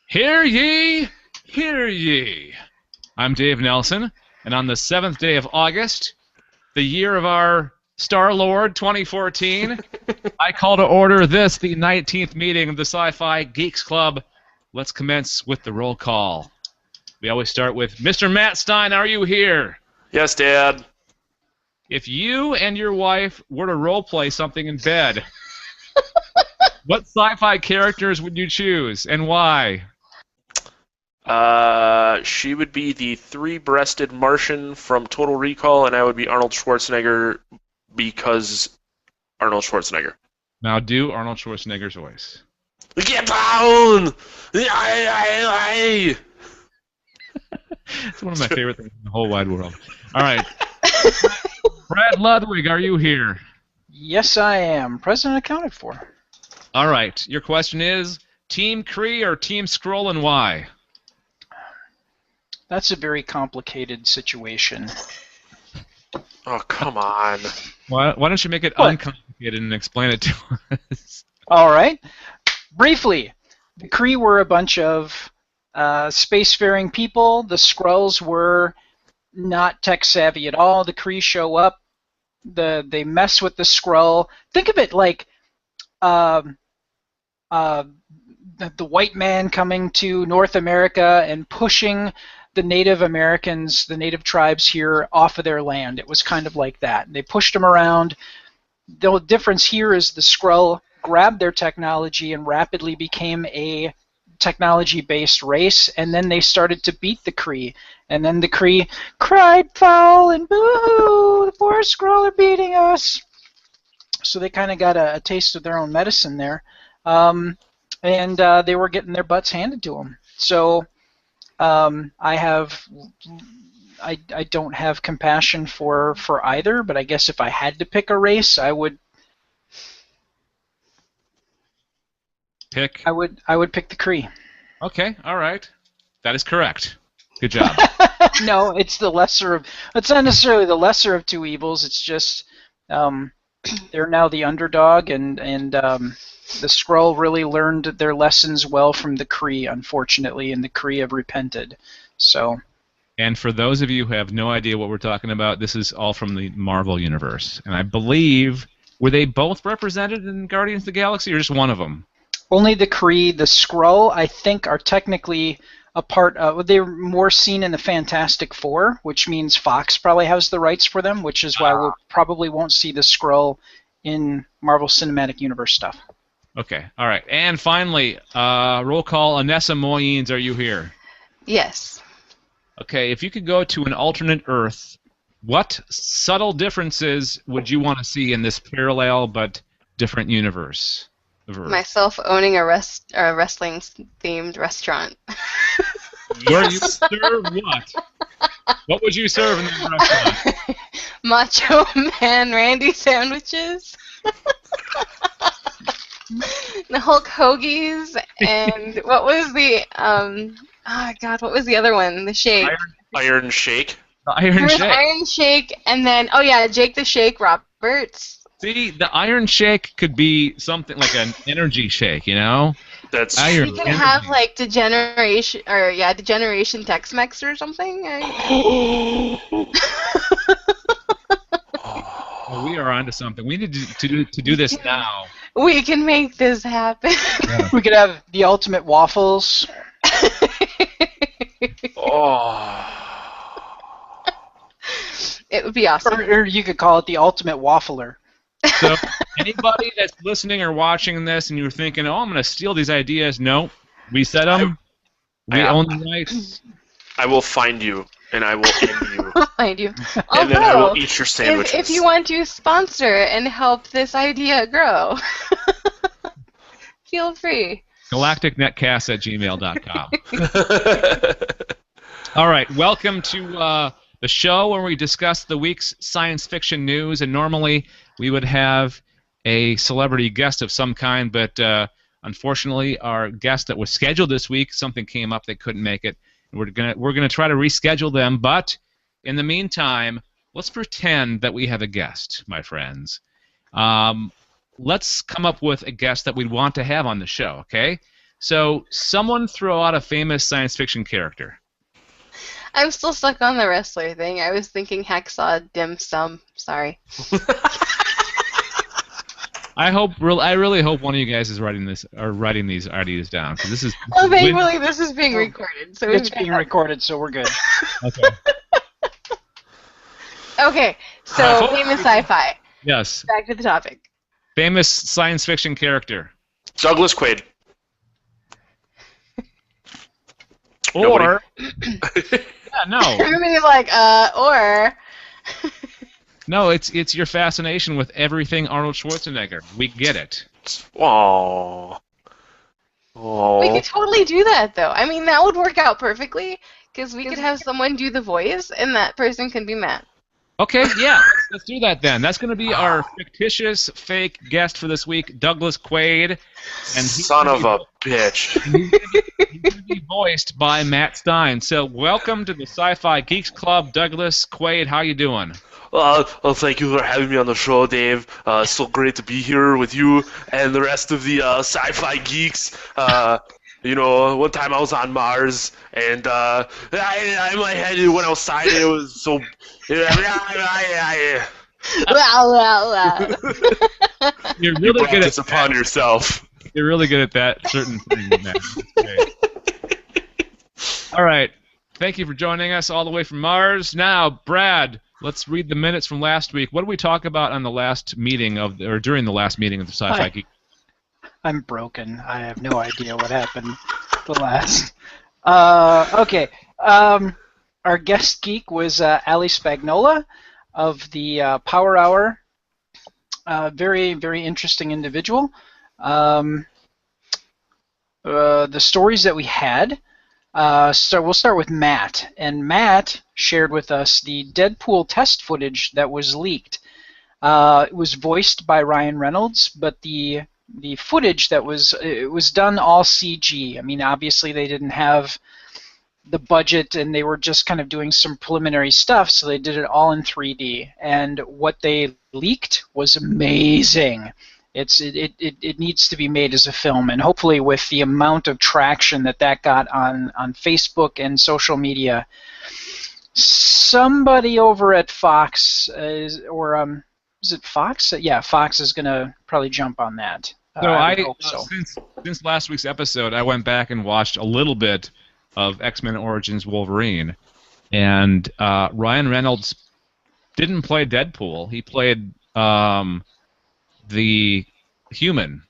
Hear ye, hear ye. I'm Dave Nelson, and on the 7th day of August, the year of our Star-Lord 2014, I call to order this, the 19th meeting of the Sci-Fi Geeks Club. Let's commence with the roll call. We always start with, Mr. Matt Stein, are you here? Yes, Dad. If you and your wife were to role-play something in bed, what sci-fi characters would you choose, and why? She would be the three-breasted Martian from Total Recall, and I would be Arnold Schwarzenegger because Arnold Schwarzenegger. Now do Arnold Schwarzenegger's voice. Get down! It's one of my favorite things in the whole wide world. All right. Brad Ludwig, are you here? Yes, I am. Present and accounted for. All right. Your question is, Team Kree or Team Skrull, and why? That's a very complicated situation. Oh, come on. Why don't you make it uncomplicated and explain it to us? All right. Briefly, the Kree were a bunch of spacefaring people. The Skrulls were not tech-savvy at all. The Kree show up. They mess with the Skrull. Think of it like the white man coming to North America and pushing the Native Americans, the Native tribes here, off of their land. It was kind of like that. They pushed them around. The difference here is the Skrull grabbed their technology and rapidly became a technology-based race, and then they started to beat the Kree. And then the Kree cried foul and boo-hoo, the poor Skrull are beating us. So they kind of got a taste of their own medicine there. And they were getting their butts handed to them. So I don't have compassion for either, but I guess if I had to pick a race, I would pick the Kree. Okay, all right. That is correct. Good job. No, it's the lesser of. It's not necessarily the lesser of two evils. It's just they're now the underdog, and the Skrull really learned their lessons well from the Kree, unfortunately, and the Kree have repented. So. And for those of you who have no idea what we're talking about, this is all from the Marvel Universe. And I believe, were they both represented in Guardians of the Galaxy, or just one of them? Only the Kree. The Skrull, I think, are technically a part of. They're more seen in the Fantastic Four, which means Fox probably has the rights for them, which is why we probably won't see the Skrull in Marvel Cinematic Universe stuff. Okay, all right. And finally, roll call, Anessa Moyens, are you here? Yes. Okay, if you could go to an alternate Earth, what subtle differences would you want to see in this parallel but different universe? Myself owning a wrestling-themed restaurant. Where you serve what? What would you serve in the restaurant? Macho Man Randy sandwiches. The Hulk Hoagies, and what was the what was the other one? The shake. Iron Shake. The Iron Shake. Iron Shake, and then Jake the Shake Roberts. See, the Iron Shake could be something like an energy shake, you know? That's Iron. You could have like degeneration Tex-Mex or something. Well, we are onto something. We need to do this now. We can make this happen. Yeah. We could have the ultimate waffles. It would be awesome. Or you could call it the ultimate waffler. So, anybody that's listening or watching this and you're thinking, oh, I'm going to steal these ideas, no. We said them. We own the rights. I will find you, and I will end you. I'll find you. And then I will eat your sandwiches. If you want to sponsor and help this idea grow, feel free. GalacticNetcast@gmail.com. All right, welcome to the show where we discuss the week's science fiction news, and normally we would have a celebrity guest of some kind, but unfortunately our guest that was scheduled this week, something came up, they couldn't make it. We're gonna try to reschedule them, but in the meantime, let's pretend that we have a guest, my friends. Let's come up with a guest that we'd want to have on the show, okay? So, someone throw out a famous science fiction character. I'm still stuck on the wrestler thing. I was thinking hacksaw dim sum. Sorry. I really hope one of you guys is writing these ideas down, because this is. Oh, thankfully this is being recorded, so It's being recorded, so we're good. Okay. Okay, so famous sci-fi. Yes. Back to the topic. Famous science fiction character. Douglas Quaid. Or. Yeah, no. Everybody's like, or. No, it's your fascination with everything Arnold Schwarzenegger. We get it. Aww. We could totally do that, though. I mean, that would work out perfectly, because we could have someone do the voice, and that person could be Matt. Okay, yeah, let's do that then. That's going to be our fictitious, fake guest for this week, Douglas Quaid. And Son of a bitch. He's going to be voiced by Matt Stein. So welcome to the Sci-Fi Geeks Club, Douglas Quaid. How you doing? Well, thank you for having me on the show, Dave. It's so great to be here with you and the rest of the Sci-Fi Geeks. You know, one time I was on Mars, and I my head went outside, and it was so... Wow. You're really good at this upon yourself. You're really good at that certain thing, Matt. All right. Thank you for joining us all the way from Mars. Now, Brad, let's read the minutes from last week. What did we talk about on the last meeting during the last meeting of the Sci-Fi Geek? I'm broken. I have no idea what happened the last. Okay. Our guest geek was Ali Spagnola of the Power Hour. Very, very interesting individual. The stories that we had. So we'll start with Matt. And Matt shared with us the Deadpool test footage that was leaked. It was voiced by Ryan Reynolds, but the footage that was done all CG. I mean, obviously they didn't have the budget, and they were just kind of doing some preliminary stuff, so they did it all in 3D. And what they leaked was amazing. It needs to be made as a film, and hopefully with the amount of traction that got on Facebook and social media, somebody over at Fox is it Fox? Yeah, Fox is going to probably jump on that. So I hope so. Since last week's episode, I went back and watched a little bit of X-Men Origins Wolverine, and Ryan Reynolds didn't play Deadpool. He played the human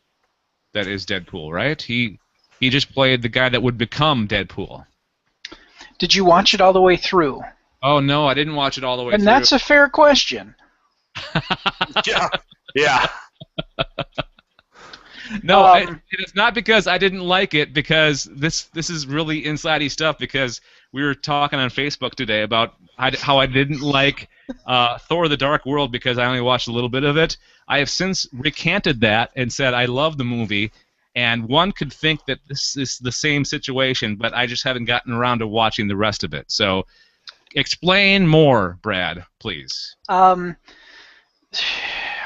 that is Deadpool, right? He just played the guy that would become Deadpool. Did you watch it all the way through? Oh no, I didn't watch it all the way through. And that's a fair question. Yeah. No, it's not because I didn't like it, because this is really inside-y stuff, because we were talking on Facebook today about how I didn't like Thor: The Dark World because I only watched a little bit of it. I have since recanted that and said I love the movie, and one could think that this is the same situation, but I just haven't gotten around to watching the rest of it. So explain more, Brad, please.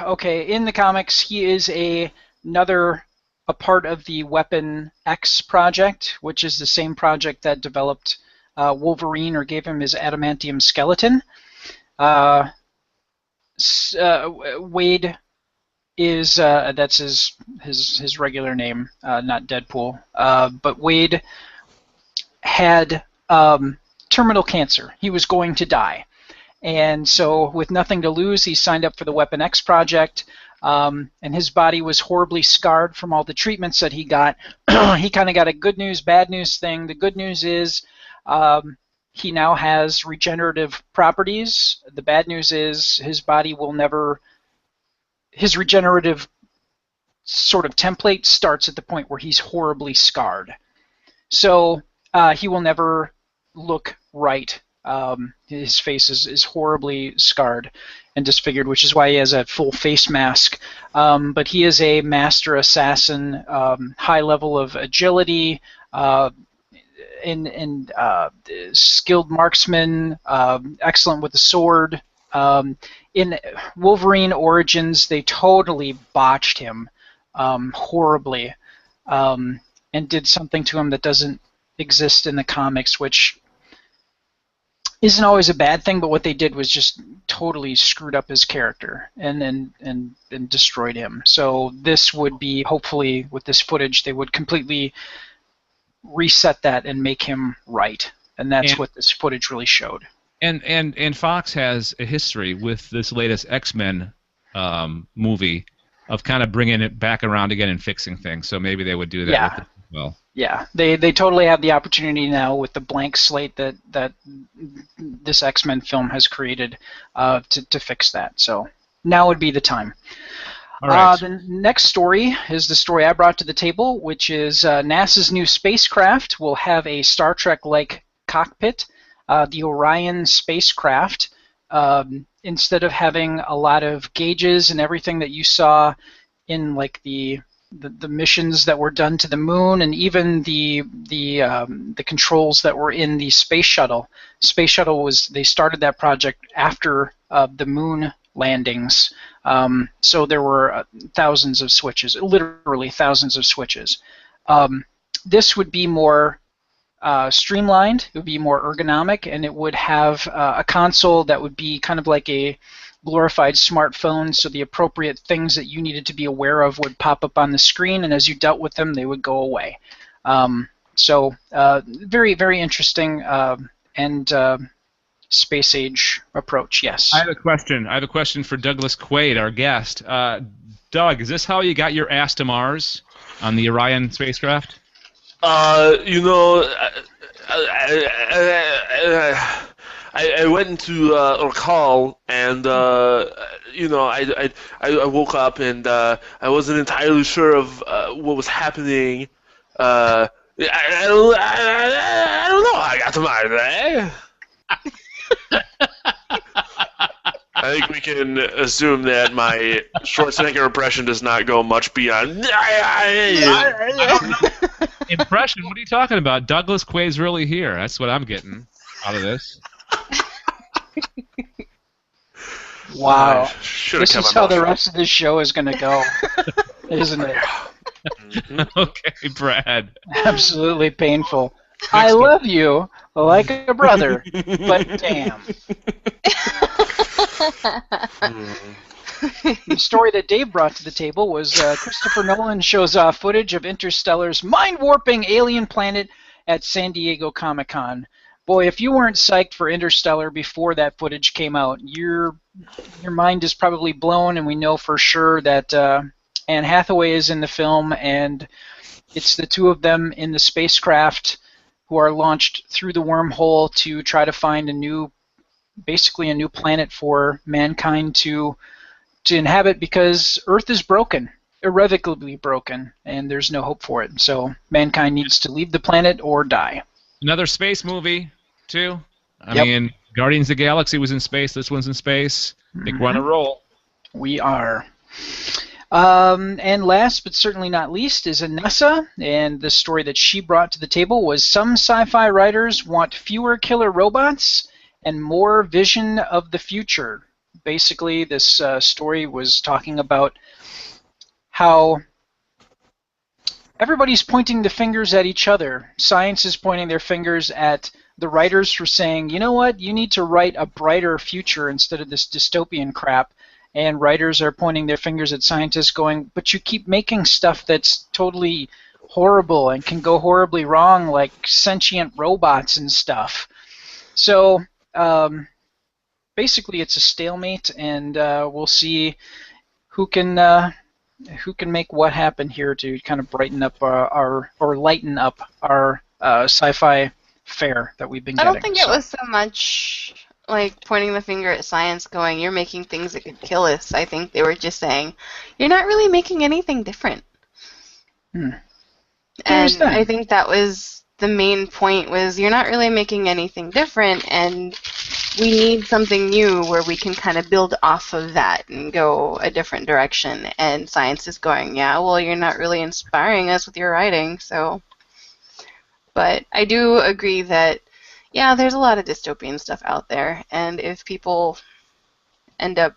Okay, in the comics, he is another part of the Weapon X project, which is the same project that developed Wolverine, or gave him his adamantium skeleton. Wade is that's his regular name, not Deadpool. But Wade had terminal cancer. He was going to die. And so with nothing to lose, he signed up for the Weapon X project, and his body was horribly scarred from all the treatments that he got. He kind of got a good news, bad news thing. The good news is he now has regenerative properties. The bad news is his body will never... His regenerative sort of template starts at the point where he's horribly scarred. So he will never look right. His face is horribly scarred and disfigured, which is why he has a full face mask. But he is a master assassin, high level of agility, and skilled marksman, excellent with the sword. In Wolverine Origins, they totally botched him horribly. and did something to him that doesn't exist in the comics, which isn't always a bad thing, but what they did was just totally screwed up his character and destroyed him. So this would be, hopefully, with this footage, they would completely reset that and make him right. And that's what this footage really showed. And Fox has a history with this latest X-Men movie of kind of bringing it back around again and fixing things. So maybe they would do that with it as well. Yeah, they totally have the opportunity now with the blank slate that this X-Men film has created to fix that. So now would be the time. All right. The next story is the story I brought to the table, which is NASA's new spacecraft will have a Star Trek-like cockpit. The Orion spacecraft, instead of having a lot of gauges and everything that you saw in like the missions that were done to the moon, and even the controls that were in the space shuttle. Space shuttle they started that project after the moon landings, so there were thousands of switches, literally thousands of switches. This would be more streamlined, it would be more ergonomic, and it would have a console that would be kind of like a glorified smartphone, so the appropriate things that you needed to be aware of would pop up on the screen, and as you dealt with them, they would go away. So very, very interesting and space age approach, yes. I have a question for Douglas Quaid, our guest. Doug, is this how you got your ass to Mars on the Orion spacecraft? I went into a call, and I woke up and I wasn't entirely sure of what was happening. I don't know how I got to Mars. I think we can assume that my Schwarzenegger impression does not go much beyond. I don't know. Impression? What are you talking about? Douglas Quaid's really here. That's what I'm getting out of this. Wow. This is how the rest of this show is going to go, isn't it? Okay, Brad. Absolutely painful. I love you like a brother, but damn. The story that Dave brought to the table was Christopher Nolan shows off footage of Interstellar's mind-warping alien planet at San Diego Comic-Con. Boy, if you weren't psyched for Interstellar before that footage came out, your mind is probably blown, and we know for sure that Anne Hathaway is in the film, and it's the two of them in the spacecraft who are launched through the wormhole to try to find basically a new planet for mankind to inhabit, because Earth is broken, irrevocably broken, and there's no hope for it. So mankind needs to leave the planet or die. Another space movie, too. I mean, Guardians of the Galaxy was in space. This one's in space. I think we're on a roll. We are. And last but certainly not least is Anessa, and the story that she brought to the table was some sci-fi writers want fewer killer robots and more vision of the future. Basically, this story was talking about how everybody's pointing the fingers at each other. Science is pointing their fingers at the writers for saying, you know what, you need to write a brighter future instead of this dystopian crap. And writers are pointing their fingers at scientists going, but you keep making stuff that's totally horrible and can go horribly wrong, like sentient robots and stuff. So basically it's a stalemate, and we'll see who can make what happen here to kind of brighten up or lighten up our sci-fi fare that we've been getting. I don't think it was so much like pointing the finger at science going, you're making things that could kill us. I think they were just saying, you're not really making anything different. And I think that was the main point, was you're not really making anything different, and we need something new where we can kind of build off of that and go a different direction. And science is going, yeah, well, you're not really inspiring us with your writing, so. But I do agree that, yeah, there's a lot of dystopian stuff out there, and if people end up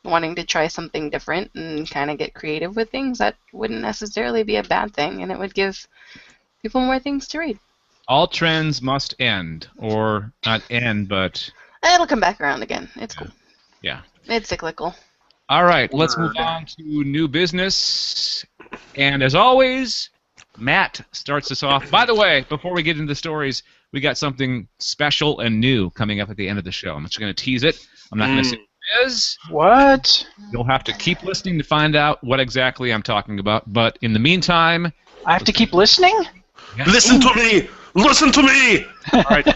wanting to try something different and kind of get creative with things, that wouldn't necessarily be a bad thing, and it would give people more things to read. All trends must end, or not end, but It'll come back around again. It's cool. yeah. It's cyclical. All right, let's move Word. on to new business. And as always, Matt starts us off. By the way, before we get into the stories, we got something special and new coming up at the end of the show. I'm just going to tease it. I'm not going to say what it is. What? You'll have to keep listening to find out what exactly I'm talking about. But in the meantime... I have to keep listening? Yeah. Listen to me! Listen to me! All right,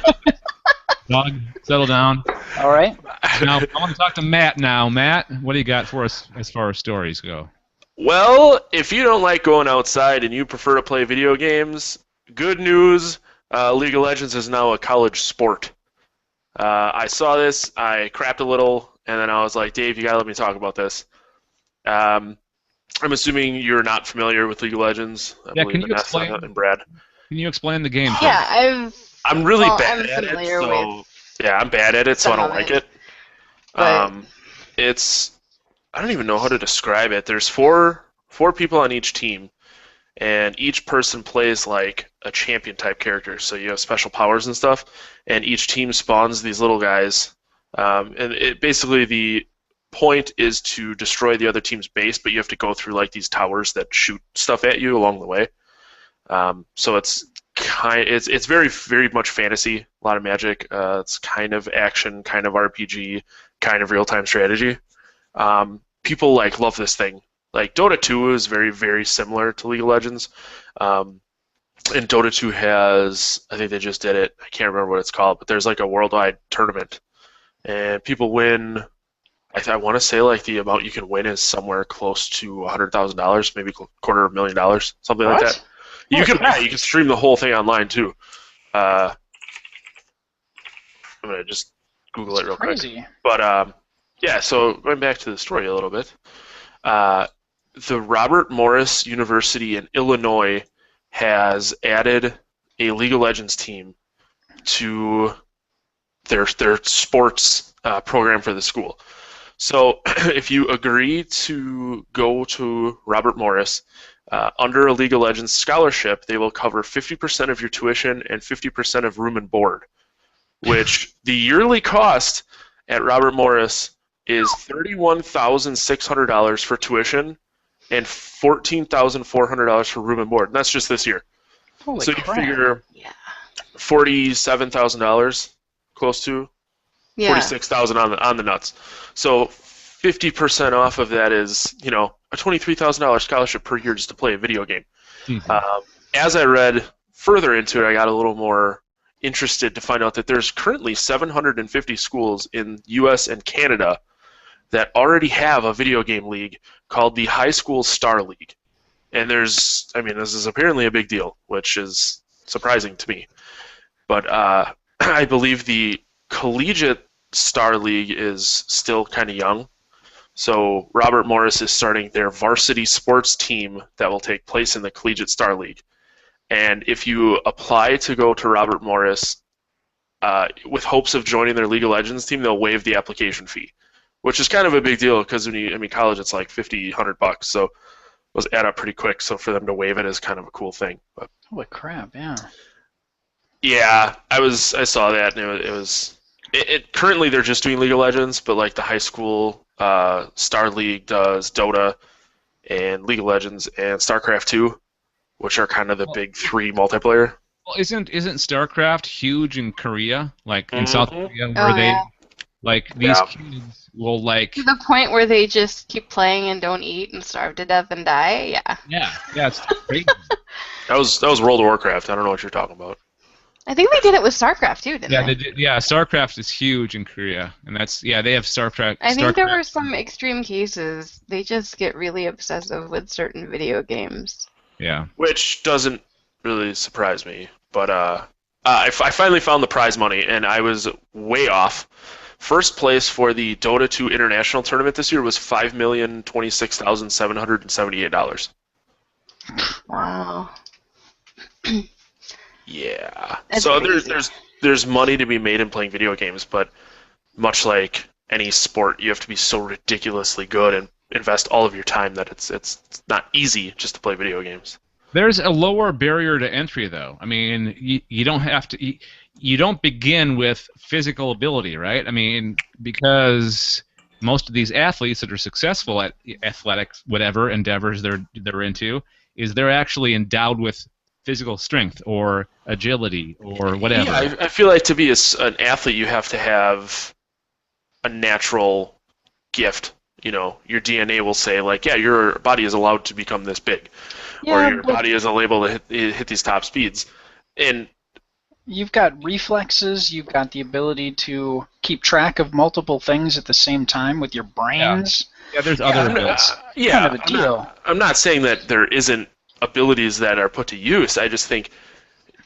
Doug, settle down. All right. Now, I want to talk to Matt now. Matt, what do you got for us as far as stories go? Well, if you don't like going outside and you prefer to play video games, good news, League of Legends is now a college sport. I saw this, I crapped a little, and then I was like, Dave, you gotta let me talk about this. I'm assuming you're not familiar with League of Legends. Yeah, can you explain? And Brad. Can you explain the game? Yeah, I'm really bad I'm at it, familiar so with yeah, I'm bad at it, so I some don't of like it. it. It's I don't even know how to describe it. There's four people on each team, and each person plays like a champion type character. So you have special powers and stuff, and each team spawns these little guys. And it basically the point is to destroy the other team's base, but you have to go through like these towers that shoot stuff at you along the way. So it's very very much fantasy, a lot of magic. It's kind of action, kind of RPG, kind of real time strategy. People love this thing. Like Dota 2 is very very similar to League of Legends, and Dota 2 has, I think they just did it. I can't remember what it's called, but there's like a worldwide tournament, and people win. I want to say like the amount you can win is somewhere close to $100,000, maybe $250,000, something like that. You can stream the whole thing online too. I'm gonna just Google it real quick. But yeah, so going back to the story a little bit, the Robert Morris University in Illinois has added a League of Legends team to their sports program for the school. So if you agree to go to Robert Morris, under a League of Legends scholarship, they will cover 50% of your tuition and 50% of room and board, which the yearly cost at Robert Morris is $31,600 for tuition and $14,400 for room and board. And that's just this year. Holy so crap. You figure $47,000, close to $46,000 on the nuts. So 50% off of that is, a $23,000 scholarship per year just to play a video game. Mm-hmm. As I read further into it, I got a little more interested to find out that there's currently 750 schools in U.S. and Canada that already have a video game league called the High School Star League. And this is apparently a big deal, which is surprising to me. But I believe the collegiate Star League is still kind of young. So Robert Morris is starting their varsity sports team that will take place in the Collegiate Star League. And if you apply to go to Robert Morris with hopes of joining their League of Legends team, they'll waive the application fee, which is kind of a big deal because college it's like $50, $100, so it was add up pretty quick. So for them to waive it is kind of a cool thing. But Holy crap! Yeah. yeah, I saw that, and it was. Currently, they're just doing League of Legends, but like the high school Star League does Dota and League of Legends and StarCraft 2, which are kind of the big three multiplayer. Well, isn't StarCraft huge in Korea, like in South Korea, where these kids will to the point where they just keep playing and don't eat and starve to death and die? Yeah, it's crazy. That was World of Warcraft. I don't know what you're talking about. I think they did it with StarCraft too, didn't they? StarCraft is huge in Korea, and they have StarCraft. I think there were some extreme cases. They just get really obsessive with certain video games. Yeah. Which doesn't really surprise me, but I finally found the prize money, and I was way off. First place for the Dota 2 International Tournament this year was $5,026,778. Wow. Yeah. That's so crazy. there's money to be made in playing video games, but much like any sport, you have to be so ridiculously good and invest all of your time that it's not easy just to play video games. There's a lower barrier to entry, though. I mean, you don't have to. You don't begin with physical ability, right? I mean, because most of these athletes that are successful at athletics, whatever endeavors they're into, is they're actually endowed with physical strength or agility or whatever. Yeah, I feel like to be an athlete, you have to have a natural gift. You know, your DNA will say, like, yeah, your body is allowed to become this big, or Yeah, your but body is able to hit these top speeds. And you've got reflexes. You've got the ability to keep track of multiple things at the same time with your brains. Yeah, there's other abilities. Kind of a deal. I'm not saying that there isn't abilities that are put to use. I just think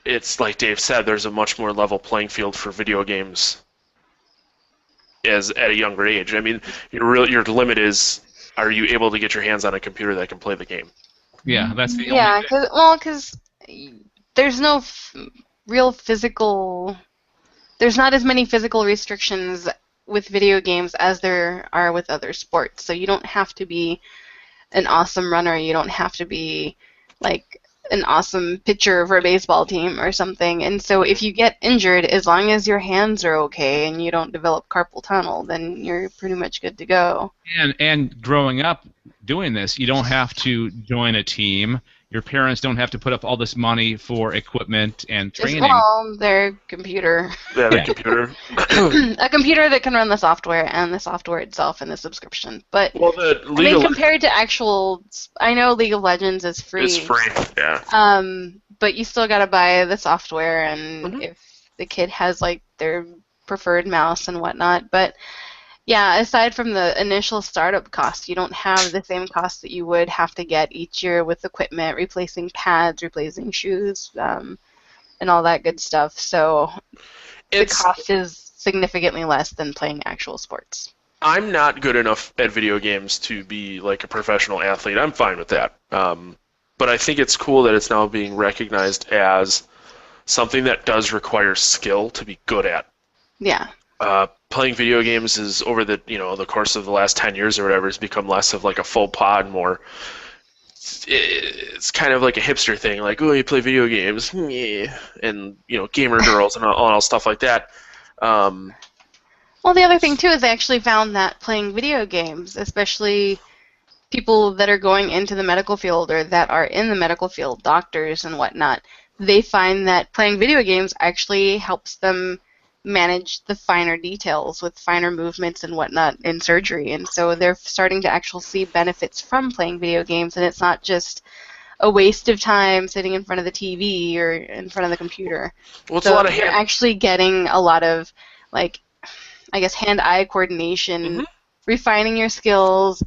it's like Dave said. There's a much more level playing field for video games as at a younger age. I mean, your limit is, are you able to get your hands on a computer that can play the game? Yeah, that's the Yeah, only thing. because there's no real physical. There's not as many physical restrictions with video games as there are with other sports. So you don't have to be an awesome runner. You don't have to be like an awesome pitcher for a baseball team or something. And so if you get injured, as long as your hands are okay and you don't develop carpal tunnel, then you're pretty much good to go. And growing up doing this, you don't have to join a team. Your parents don't have to put up all this money for equipment and Just, training. well, their computer. Yeah, the Yeah. computer. A computer that can run the software and the software itself and the subscription. But Well, the I League mean, of compared to actual, I know League of Legends is free. Legends is free. Yeah. But you still gotta buy the software, and Mhm. if the kid has like their preferred mouse and whatnot. But yeah, aside from the initial startup cost, you don't have the same cost that you would have to get each year with equipment, replacing pads, replacing shoes, and all that good stuff. So the cost is significantly less than playing actual sports. I'm not good enough at video games to be like a professional athlete. I'm fine with that. But I think it's cool that it's now being recognized as something that does require skill to be good at. Yeah. Playing video games is over the course of the last 10 years or whatever has become less of like a faux pas and more. It's kind of like a hipster thing, like, oh, you play video games, yeah, and gamer girls and all stuff like that. Well, the other thing too is they actually found that playing video games, especially people that are going into the medical field or that are in the medical field, doctors and whatnot, they find that playing video games actually helps them manage the finer details with finer movements and whatnot in surgery. And so they're starting to actually see benefits from playing video games, and it's not just a waste of time sitting in front of the TV or in front of the computer. Well, it's so a lot of you're actually getting a lot of, like, I guess, hand-eye coordination, refining your skills,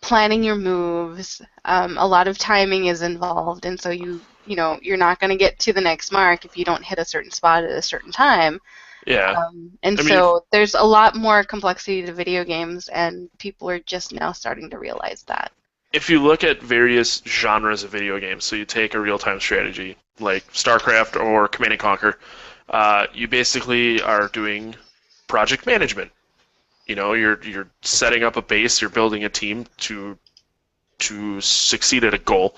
planning your moves. A lot of timing is involved, and so you're not going to get to the next mark if you don't hit a certain spot at a certain time. Yeah. So there's a lot more complexity to video games, and people are just now starting to realize that. If you look at various genres of video games, so you take a real-time strategy like StarCraft or Command & Conquer, you basically are doing project management. You're setting up a base, you're building a team to succeed at a goal.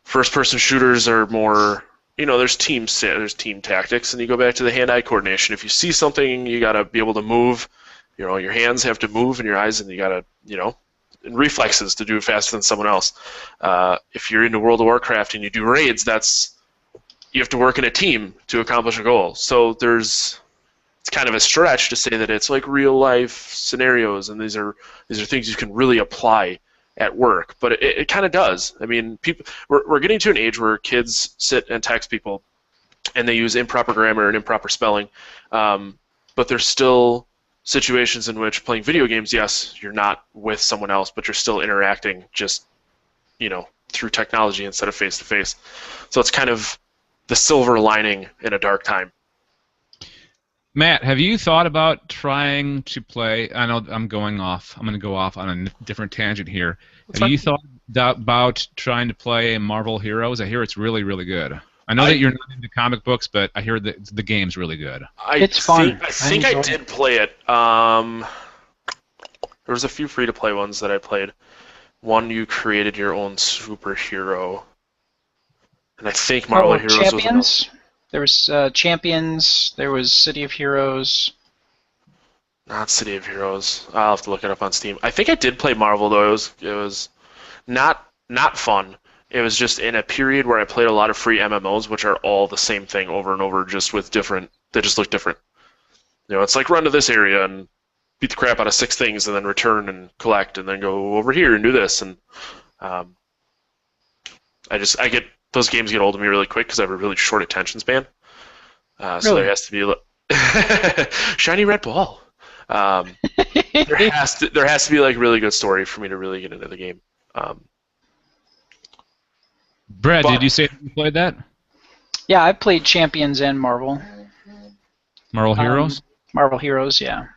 First-person shooters are more, there's team tactics, and you go back to the hand-eye coordination. If you see something, you gotta be able to move. Your hands have to move, and your eyes, and you gotta, and reflexes to do it faster than someone else. If you're into World of Warcraft and you do raids, you have to work in a team to accomplish a goal. So it's kind of a stretch to say that it's like real life scenarios, and these are things you can really apply at work, but it kind of does. I mean, we're getting to an age where kids sit and text people, and they use improper grammar and improper spelling, but there's still situations in which playing video games, yes, you're not with someone else, but you're still interacting just through technology instead of face to face. So it's kind of the silver lining in a dark time. Matt, have you thought about trying to play? I know I'm going to go off on a different tangent here. Have you thought about trying to play Marvel Heroes? I hear it's really, really good. I know that you're not into comic books, but I hear that the game's really good. It's fun. I think I did play it. There was a few free-to-play ones that I played. One, you created your own superhero. And I think Marvel Heroes Champions? was There was Champions. There was City of Heroes. not City of Heroes. I'll have to look it up on Steam. I think I did play Marvel though. It was not fun. It was just in a period where I played a lot of free MMOs, which are all the same thing over and over, just with different. They just look different. It's like run to this area and beat the crap out of 6 things, and then return and collect, and then go over here and do this. And I get those games get old of me really quick because I have a really short attention span. So there has to be shiny red ball. There has to be like really good story for me to really get into the game. Brad, did you say you played that? Yeah, I played Champions and Marvel. Marvel Heroes? Marvel Heroes, yeah.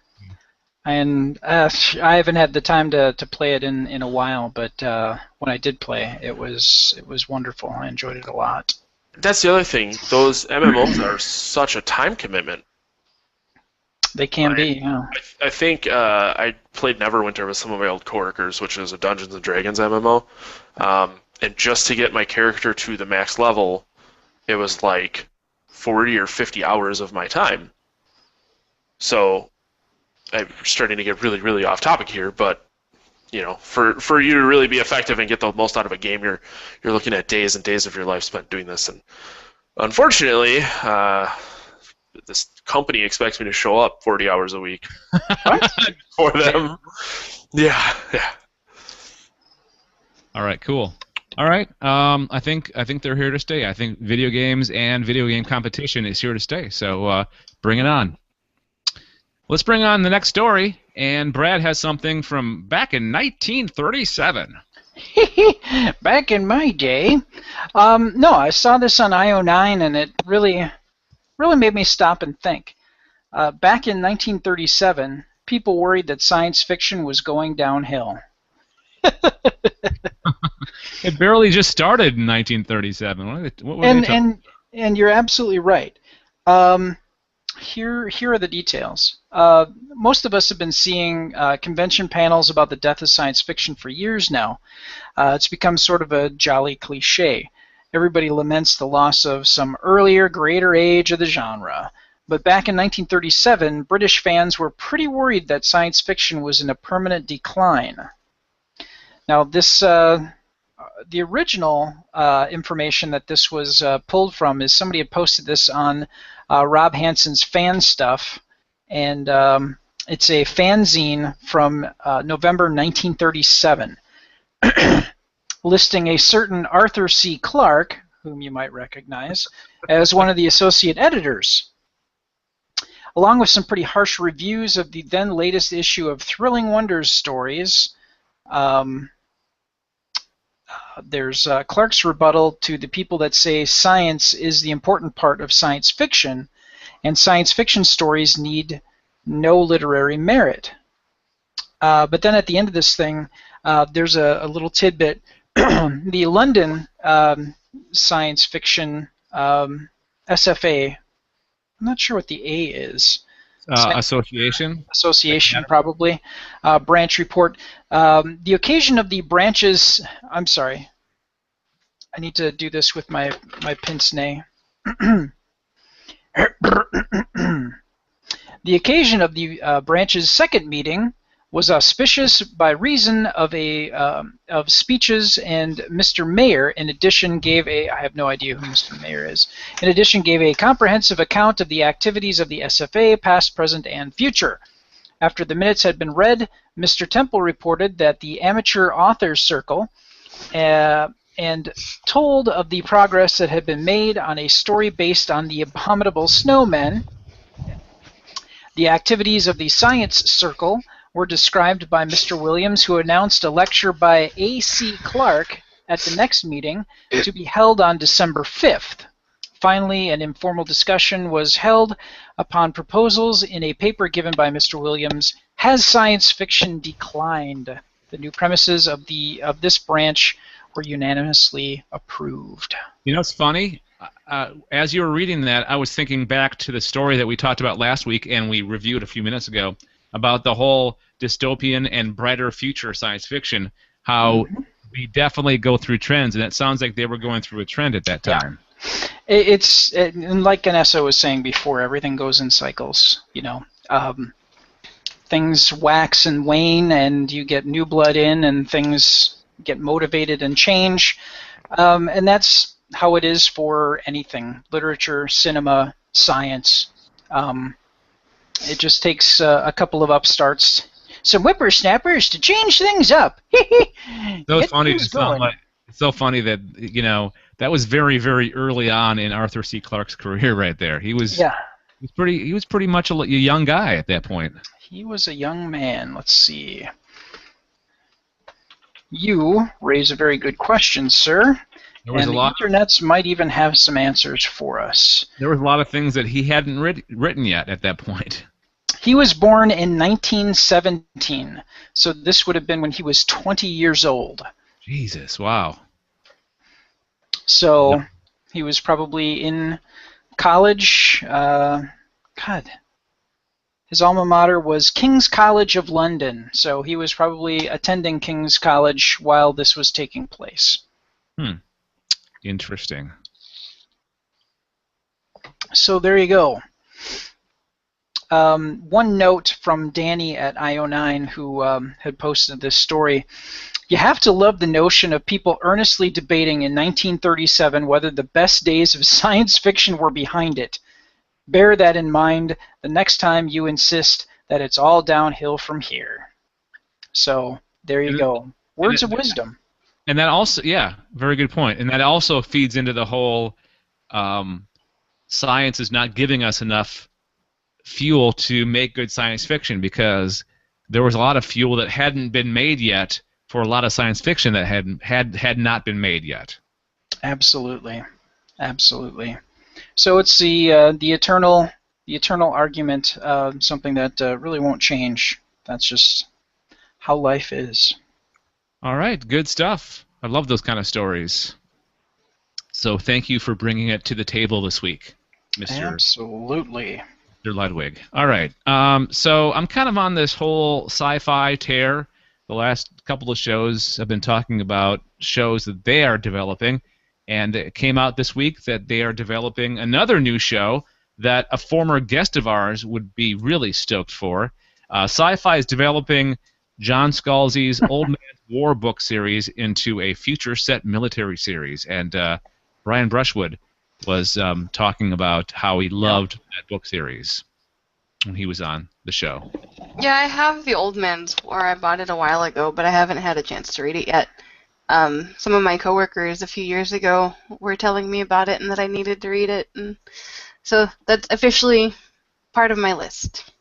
And I haven't had the time to play it in a while, but when I did play, it was wonderful. I enjoyed it a lot. That's the other thing. Those MMOs are such a time commitment. They can be, yeah. I think I played Neverwinter with some of my old coworkers, which is a Dungeons and Dragons MMO. And just to get my character to the max level, it was like 40 or 50 hours of my time. So I'm starting to get really, really off topic here, but for you to really be effective and get the most out of a game, you're looking at days and days of your life spent doing this. And unfortunately, this company expects me to show up 40 hours a week for them. Yeah. All right, cool. All right, I think they're here to stay. I think video games and video game competition is here to stay. So bring it on. Let's bring on the next story. And Brad has something from back in 1937. Back in my day. No, I saw this on IO9, and it really made me stop and think. Back in 1937, people worried that science fiction was going downhill. It barely just started in 1937. What were they talking? And you're absolutely right. Here are the details. Most of us have been seeing convention panels about the death of science fiction for years now. It's become sort of a jolly cliche. Everybody laments the loss of some earlier, greater age of the genre. But back in 1937, British fans were pretty worried that science fiction was in a permanent decline. Now, this the original information that this was pulled from is somebody had posted this on Rob Hansen's Fan Stuff, and it's a fanzine from November 1937, listing a certain Arthur C. Clarke, whom you might recognize, as one of the associate editors, along with some pretty harsh reviews of the then latest issue of Thrilling Wonders stories. There's Clarke's rebuttal to the people that say science is the important part of science fiction, and science fiction stories need no literary merit. But then at the end of this thing, there's a little tidbit. The London science fiction SFA, I'm not sure what the A is. Association, probably. Branch report. The occasion of the branches. I'm sorry. I need to do this with my pince nez. The occasion of the branch's second meeting was auspicious by reason of of speeches, and Mr. Mayor, in addition, gave a, I have no idea who Mr. Mayor is, in addition gave a comprehensive account of the activities of the SFA, past, present, and future. After the minutes had been read, Mr. Temple reported that the Amateur Authors Circle and told of the progress that had been made on a story based on the abominable snowmen. The activities of the Science Circle were described by Mr. Williams, who announced a lecture by A.C. Clarke at the next meeting to be held on December 5th. Finally, an informal discussion was held upon proposals in a paper given by Mr. Williams, Has Science Fiction Declined? The new premises of this branch were unanimously approved. You know, it's funny. As you were reading that, I was thinking back to the story that we talked about last week and we reviewed a few minutes ago about the whole dystopian and brighter future science fiction, how we definitely go through trends, and it sounds like they were going through a trend at that time. And like Ganessa was saying before, everything goes in cycles. Things wax and wane, and you get new blood in, and things get motivated and change. And that's how it is for anything: literature, cinema, science. It just takes a couple of upstarts, some whippersnappers to change things up. So funny. It's so funny that that was very, very early on in Arthur C. Clarke's career, right there. He was pretty much a young guy at that point. He was a young man. Let's see. You raise a very good question, sir. There was and the internets might even have some answers for us. There was a lot of things that he hadn't written yet at that point. He was born in 1917, so this would have been when he was 20 years old. Jesus, wow. So he was probably in college. His alma mater was King's College of London, so he was probably attending King's College while this was taking place. Interesting. So there you go. One note from Danny at IO9, who had posted this story. You have to love the notion of people earnestly debating in 1937 whether the best days of science fiction were behind it. Bear that in mind the next time you insist that it's all downhill from here. So there you go. Words of wisdom. And that also, very good point. And that also feeds into the whole science is not giving us enough fuel to make good science fiction, because there was a lot of fuel that hadn't been made yet for a lot of science fiction that had not been made yet. Absolutely. So it's the eternal argument, something that really won't change. That's just how life is. All right, good stuff. I love those kind of stories. So thank you for bringing it to the table this week, Mr. Absolutely. Mr. Ludwig. All right, so I'm kind of on this whole sci-fi tear. The last couple of shows have been talking about shows that they are developing, and it came out this week that they are developing another new show that a former guest of ours would be really stoked for. Sci-Fi is developing John Scalzi's Old Man's War book series into a future-set military series, and Brian Brushwood was talking about how he loved that book series when he was on the show. Yeah, I have the Old Man's War. I bought it a while ago, but I haven't had a chance to read it yet. Some of my coworkers a few years ago were telling me about it and that I needed to read it, and so that's officially part of my list.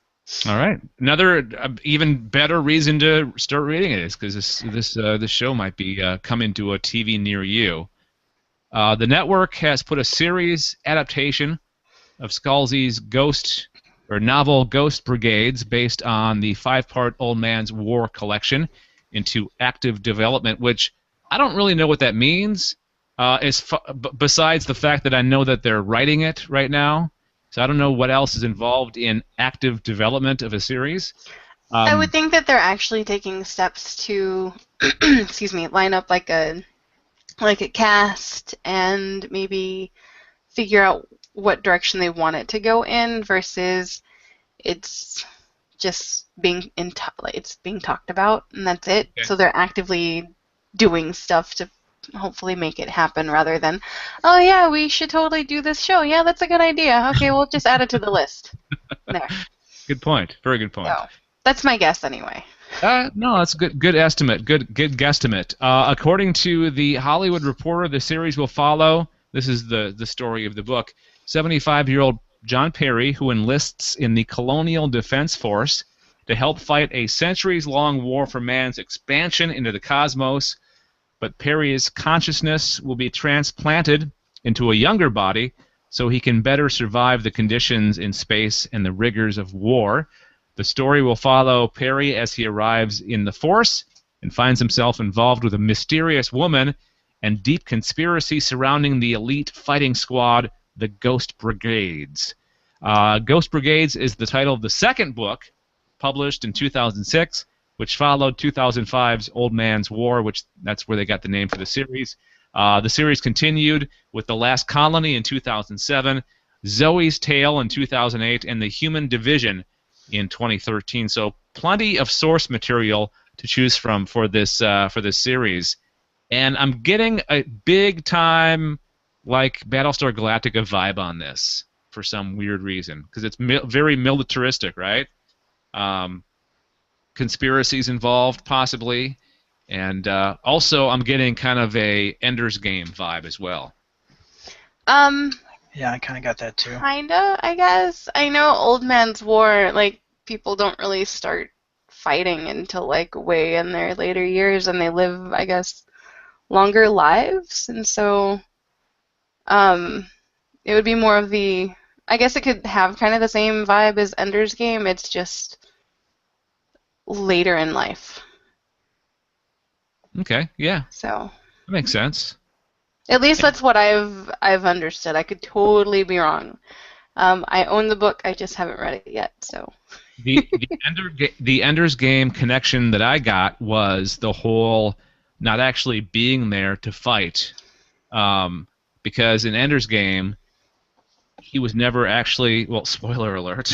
All right, another even better reason to start reading it is because this show might be coming to a TV near you. The network has put a series adaptation of Scalzi's novel Ghost Brigades, based on the 5-part Old Man's War collection, into active development, which I don't really know what that means, besides the fact that I know that they're writing it right now. So I don't know what else is involved in active development of a series. I would think that they're actually taking steps to, line up like a cast and maybe figure out what direction they want it to go in, versus it's just being being talked about and that's it. Okay. So they're actively doing stuff to hopefully make it happen, rather than, oh yeah, we should totally do this show. Yeah, that's a good idea. Okay, we'll just add it to the list. There. Good point. Very good point. So, that's my guess anyway. No, that's a good estimate. Good guesstimate. According to the Hollywood Reporter, the series will follow, this is the story of the book, 75-year-old John Perry, who enlists in the Colonial Defense Force to help fight a centuries-long war for man's expansion into the cosmos. But Perry's consciousness will be transplanted into a younger body so he can better survive the conditions in space and the rigors of war. The story will follow Perry as he arrives in the Force and finds himself involved with a mysterious woman and deep conspiracy surrounding the elite fighting squad, the Ghost Brigades. Ghost Brigades is the title of the second book, published in 2006. which followed 2005's Old Man's War, which that's where they got the name for the series. The series continued with The Last Colony in 2007, Zoe's Tale in 2008, and The Human Division in 2013. So plenty of source material to choose from for this series. And I'm getting a big-time, like, Battlestar Galactica vibe on this for some weird reason, because it's very militaristic, right? Conspiracies involved, possibly. And also, I'm getting kind of a Ender's Game vibe as well. Yeah, I kind of got that too. Kinda, I guess. I know Old Man's War, like, people don't really start fighting until, like, way in their later years, and they live, I guess, longer lives, and so it would be more of the, I guess it could have kind of the same vibe as Ender's Game, it's just later in life. Okay, yeah. So that makes sense. At least that's what I've understood. I could totally be wrong. I own the book, I just haven't read it yet, so. the Ender's Game connection that I got was the whole not actually being there to fight, because in Ender's Game, he was never actually, well, spoiler alert,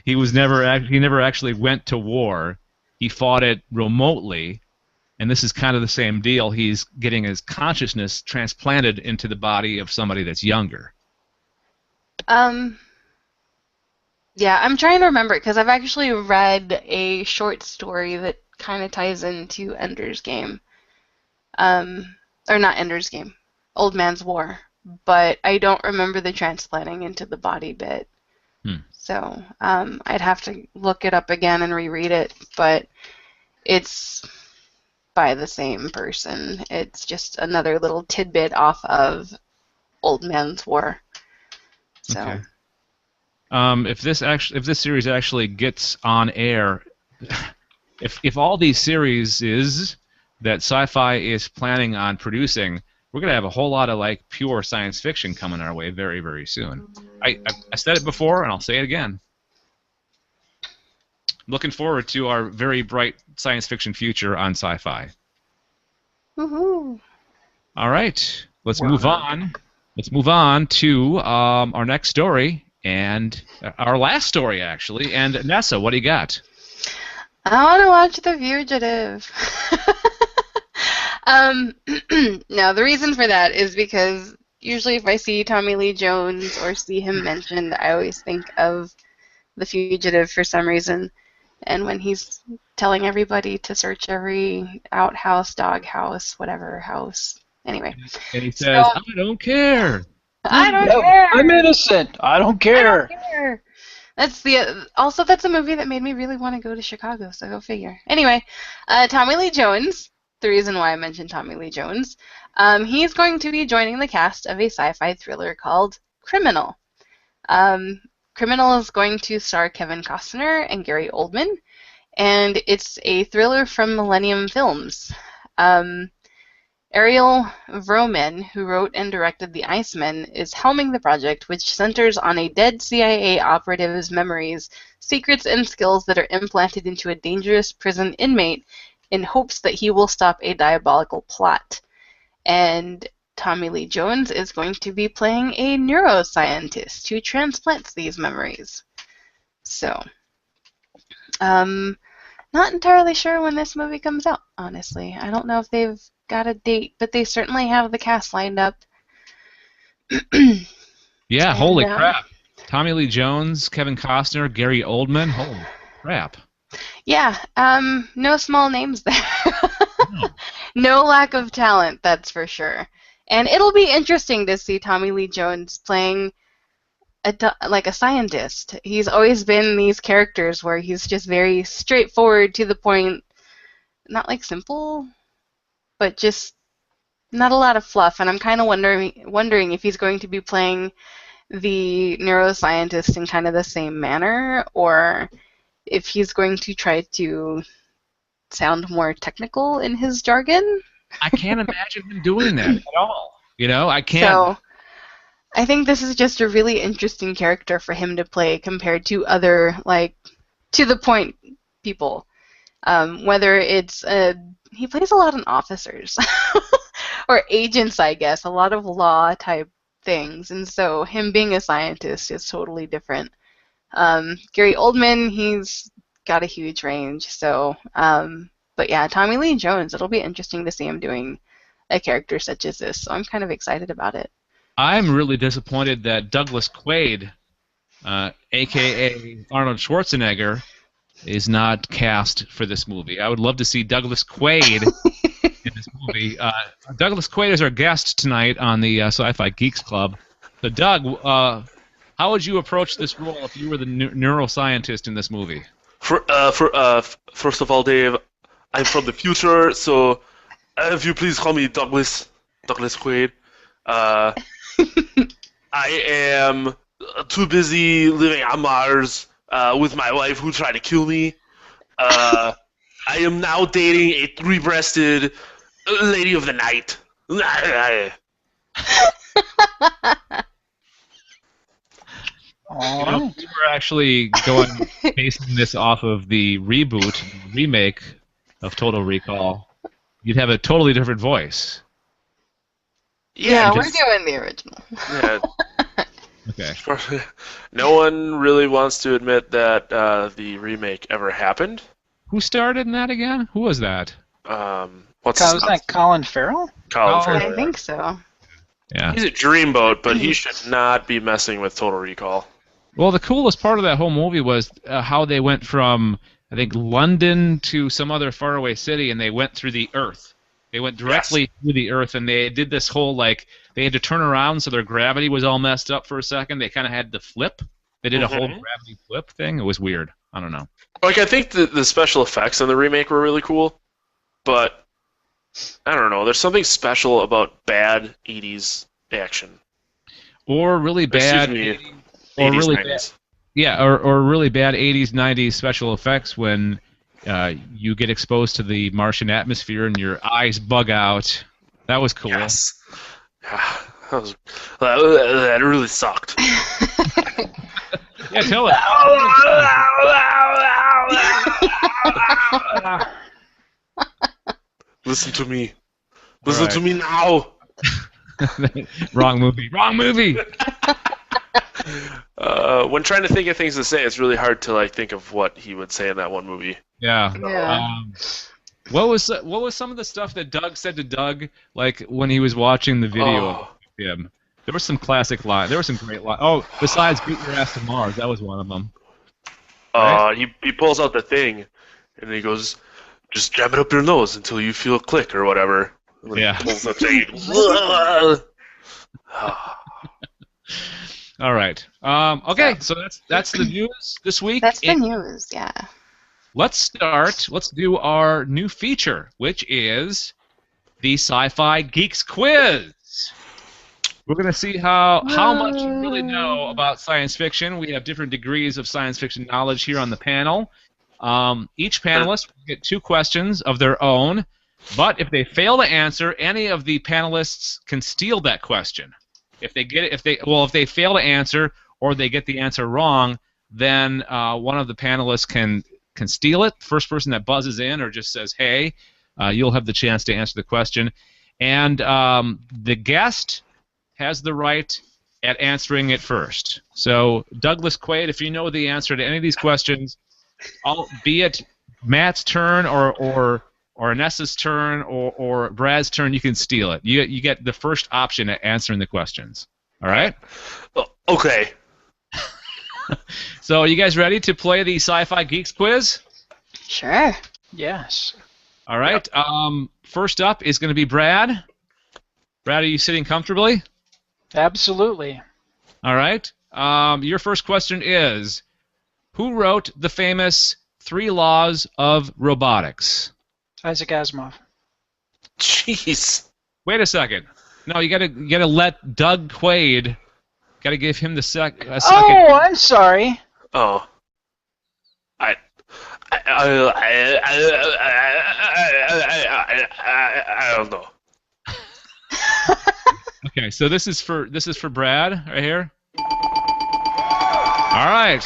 he never actually went to war. He fought it remotely, and this is kind of the same deal. He's getting his consciousness transplanted into the body of somebody that's younger. Yeah, I'm trying to remember because I've actually read a short story that kind of ties into Ender's Game. Or not Ender's Game, Old Man's War. But I don't remember the transplanting into the body bit. So I'd have to look it up again and reread it. But it's by the same person. It's just another little tidbit off of Old Man's War. So. Okay. If this series actually gets on air, if all these series is that Sci-Fi is planning on producing, we're gonna have a whole lot of like pure science fiction coming our way very, very soon. I said it before and I'll say it again. Looking forward to our very bright science fiction future on Sci-Fi. Woohoo! All right, let's move on. Let's move on to our next story. And our last story, actually. And Nessa, what do you got? I want to watch The Fugitive. Now, the reason for that is because usually if I see Tommy Lee Jones or see him mentioned, I always think of The Fugitive for some reason. And when he's telling everybody to search every outhouse, doghouse, whatever house. Anyway. And he says, I don't care. I don't care. I'm innocent. I don't care. I don't care. That's a movie that made me really want to go to Chicago, so go figure. Anyway, Tommy Lee Jones, the reason why I mentioned Tommy Lee Jones, he's going to be joining the cast of a sci-fi thriller called Criminal. Criminal is going to star Kevin Costner and Gary Oldman, and it's a thriller from Millennium Films. Ariel Vroman, who wrote and directed The Iceman, is helming the project, which centers on a dead CIA operative's memories, secrets, and skills that are implanted into a dangerous prison inmate in hopes that he will stop a diabolical plot. And Tommy Lee Jones is going to be playing a neuroscientist who transplants these memories. So, not entirely sure when this movie comes out, honestly. I don't know if they've got a date, but they certainly have the cast lined up. Yeah, holy crap. Tommy Lee Jones, Kevin Costner, Gary Oldman, holy crap. Yeah, no small names there. No lack of talent, that's for sure. And it'll be interesting to see Tommy Lee Jones playing like a scientist. He's always been these characters where he's just very straightforward, to the point, not like simple, but just not a lot of fluff. And I'm kind of wondering if he's going to be playing the neuroscientist in kind of the same manner, or if he's going to try to sound more technical in his jargon. I can't imagine him doing that at all. You know, I can't. So, I think this is just a really interesting character for him to play compared to other, like, to the point people. Whether it's he plays a lot of officers or agents, I guess, a lot of law type things, and so him being a scientist is totally different. Gary Oldman, he's got a huge range, so but yeah, Tommy Lee Jones, it'll be interesting to see him doing a character such as this, so I'm kind of excited about it. I'm really disappointed that Douglas Quaid, a.k.a. Arnold Schwarzenegger, is not cast for this movie. I would love to see Douglas Quaid in this movie. Douglas Quaid is our guest tonight on the Sci-Fi Geeks Club. So, Doug, how would you approach this role if you were the neuroscientist in this movie? First of all, Dave, I'm from the future, so if you please call me Douglas Quaid. I am too busy living on Mars with my wife who tried to kill me. I am now dating a three-breasted lady of the night. You know, if we were actually basing this off of the remake of Total Recall, you'd have a totally different voice. Yeah, we're doing the original. Yeah. Okay. No one really wants to admit that the remake ever happened. Who starred in that again? Who was that? Was that Colin Farrell? Colin Farrell. I think so. Yeah. He's a dreamboat, but he should not be messing with Total Recall. Well, the coolest part of that whole movie was how they went from, I think, London to some other faraway city, and they went through the Earth. They went directly through the Earth, and they did this whole, like, they had to turn around so their gravity was all messed up for a second. They kind of had to flip. They did a whole gravity flip thing. It was weird. I don't know. Like, I think the special effects on the remake were really cool, but I don't know. There's something special about bad 80s action. Or really bad... Excuse me, Or 80s, really 90s. bad, yeah, or really bad 80s, 90s special effects when you get exposed to the Martian atmosphere and your eyes bug out. That was cool. Yes. That really sucked. Yeah, tell it. Listen to me. Listen to me now. Wrong movie. Wrong movie. When trying to think of things to say, it's really hard to like think of what he would say in that one movie. Yeah. Yeah. What was some of the stuff that Doug said to Doug, like when he was watching the video of him? There were some classic lines. There were some great lines. Oh, besides "beat your ass to Mars," that was one of them. Right? He pulls out the thing, and he goes, "Just jam it up your nose until you feel a click or whatever." And Yeah. He pulls the thing. All right. Okay, so that's the news this week. That's the news, yeah. Let's start. Let's do our new feature, which is the Sci-Fi Geeks Quiz. We're going to see how much you really know about science fiction. We have different degrees of science fiction knowledge here on the panel. Each panelist will get 2 questions of their own, but if they fail to answer, any of the panelists can steal that question. If they fail to answer or they get the answer wrong, then one of the panelists can steal it. First person that buzzes in or just says, "Hey," you'll have the chance to answer the question. And the guest has the right at answering it first. So, Douglas Quaid, if you know the answer to any of these questions, be it Matt's turn or Nessa's turn or Brad's turn, you can steal it. You get the first option at answering the questions. All right? Okay. So, you guys ready to play the Sci-Fi Geeks Quiz? Sure. Yes. All right. First up is going to be Brad. Brad, are you sitting comfortably? Absolutely. All right. Your first question is, who wrote the famous 3 Laws of Robotics? Isaac Asimov. Jeez. Wait a second. No, you gotta let Doug Quaid. Gotta give him a second. Oh, I'm sorry. Oh. I don't know. Okay, so this is for Brad right here. All right.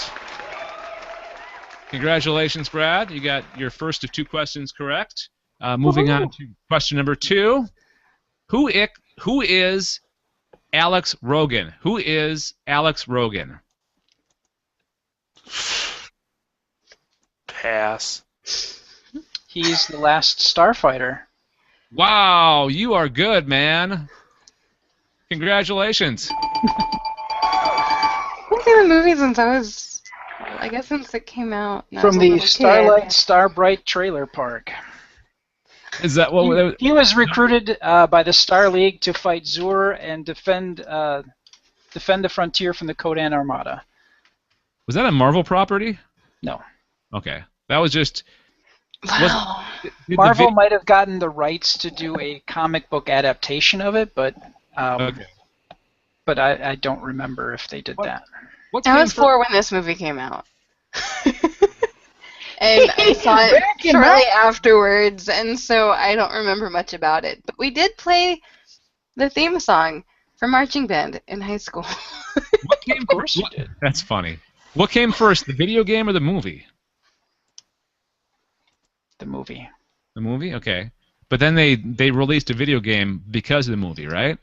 Congratulations, Brad. You got your first of 2 questions correct. Moving on to question number 2. Who is Alex Rogan? Who is Alex Rogan? Pass. He's the last starfighter. Wow, you are good, man. Congratulations. I've seen the movie since I guess since it came out. and I was From a the little Starlight kid. Starbright Trailer Park. Is that what? He was recruited by the Star League to fight Zur and defend the frontier from the Kodan Armada. Was that a Marvel property? No. Okay, that was just. Wow. Marvel might have gotten the rights to do a comic book adaptation of it, but Okay. but I don't remember if they did that. What I came was 4 when this movie came out. And I saw it shortly afterwards, and so I don't remember much about it. But we did play the theme song for marching band in high school. What came Of course you did. That's funny. What came first, the video game or the movie? The movie. The movie? Okay. But then they released a video game because of the movie, right?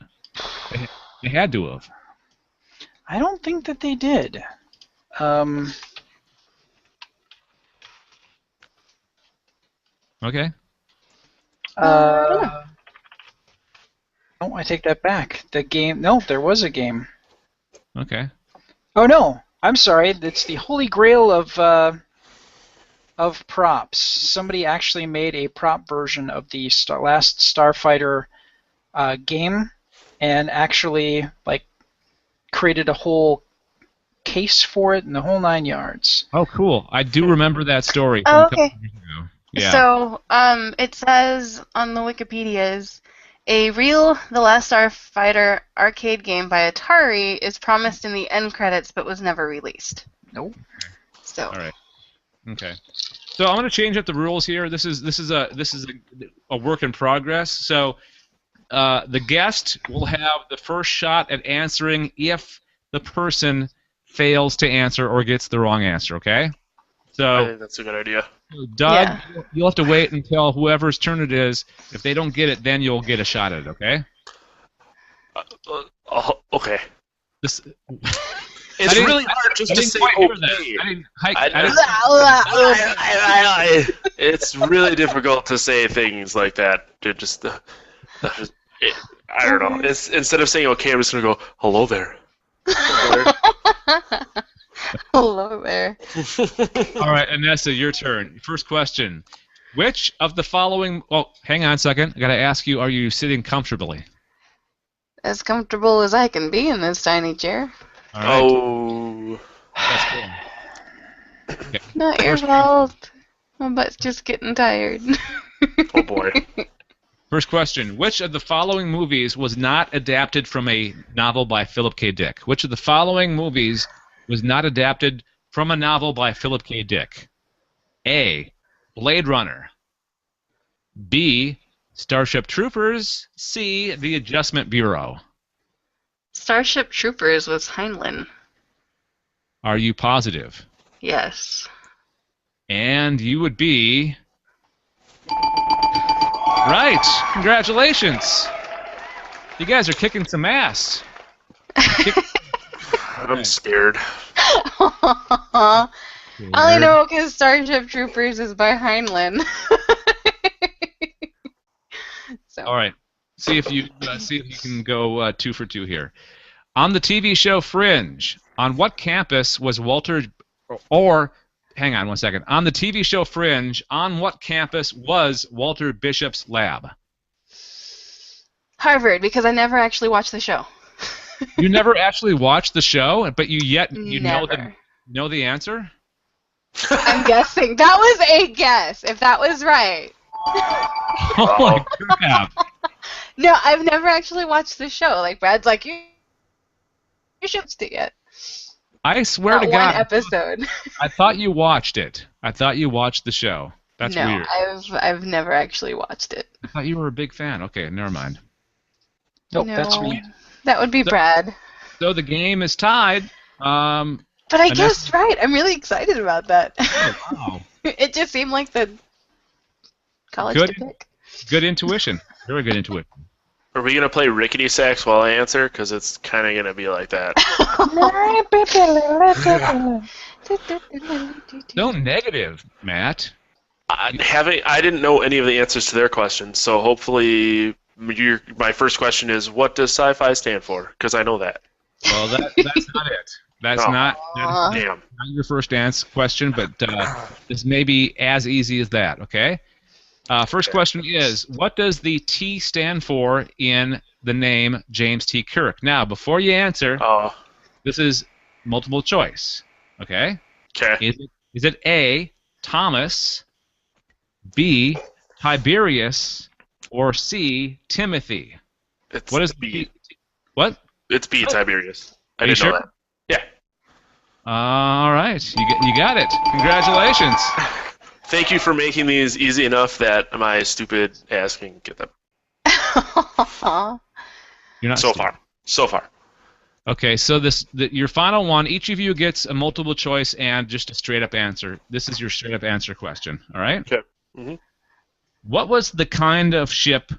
They had to have. I don't think that they did. Okay. No, I take that back. The game. No, there was a game. Okay. Oh no, I'm sorry. It's the Holy Grail of props. Somebody actually made a prop version of the last Starfighter game, and actually created a whole case for it and the whole 9 yards. Oh, cool. I do remember that story. From Oh, a couple okay. years ago. Yeah. So, it says on the Wikipedia's, a real The Last Starfighter arcade game by Atari is promised in the end credits but was never released. Nope. So. All right. Okay. So I'm going to change up the rules here. This is a work in progress. So the guest will have the first shot at answering if the person fails to answer or gets the wrong answer. Okay. I So think that's a good idea. Doug, Yeah. you'll have to wait until whoever's turn it is. If they don't get it, then you'll get a shot at it. Okay. Okay. This. It's didn't- really hard just I to didn't say quite hear that. okay. I didn't. It's really difficult to say things like that. I don't know. It's, instead of saying okay, I'm just gonna go hello there. Hello there. All right, Anessa, your turn. First question. Which of the following... Oh, hang on a second. I got to ask you, are you sitting comfortably? As comfortable as I can be in this tiny chair. All right. Oh. That's cool. Okay. Not your fault. My butt's just getting tired. Oh boy. First question. Which of the following movies was not adapted from a novel by Philip K. Dick? Which of the following movies was not adapted from a novel by Philip K. Dick? A. Blade Runner. B. Starship Troopers. C. The Adjustment Bureau. Starship Troopers was Heinlein. Are you positive? Yes. And you would be... Right. Congratulations. You guys are kicking some ass. I'm scared. I only know because Starship Troopers is by Heinlein. So. All right. See if you can go 2 for 2 here. On the TV show Fringe, on what campus was Walter? Or hang on one second. On the TV show Fringe, on what campus was Walter Bishop's lab? Harvard, because I never actually watched the show. You never actually watched the show, but you Never. know the answer? I'm guessing. That was a guess, if that was right. Holy crap. No, I've never actually watched the show. Like, Brad's like, you should watch it yet. I swear Not to one God, episode. I thought you watched it. I thought you watched the show. That's no, weird. I've never actually watched it. I thought you were a big fan. Okay, never mind. Nope, No. that's me. That would be Brad. So the game is tied. But But I guessed right. I'm really excited about that. Oh, wow. It just seemed like the college to pick. Good intuition. Very good intuition. Are we gonna play rickety sax while I answer? Because it's kind of gonna be like that. No negative, Matt. I didn't know any of the answers to their questions, so hopefully my first question is, what does sci-fi stand for? Because I know that. Well, that's not it. That's not Damn. not your first question, but this may be as easy as that, okay? First question is, what does the T stand for in the name James T. Kirk? Now, before you answer, this is multiple choice, okay? Okay. Is it A, Thomas, B, Tiberius, or C, Timothy? What is B? What? It's B, Tiberius. I didn't know that. Yeah. All right, you got it. Congratulations. Thank you for making these easy enough that my stupid ass can get them. You're not so stupid. far. Okay, so your final one, each of you gets a multiple choice and just a straight up answer. This is your straight up answer question, all right? Okay. Mm-hmm. What was the kind of ship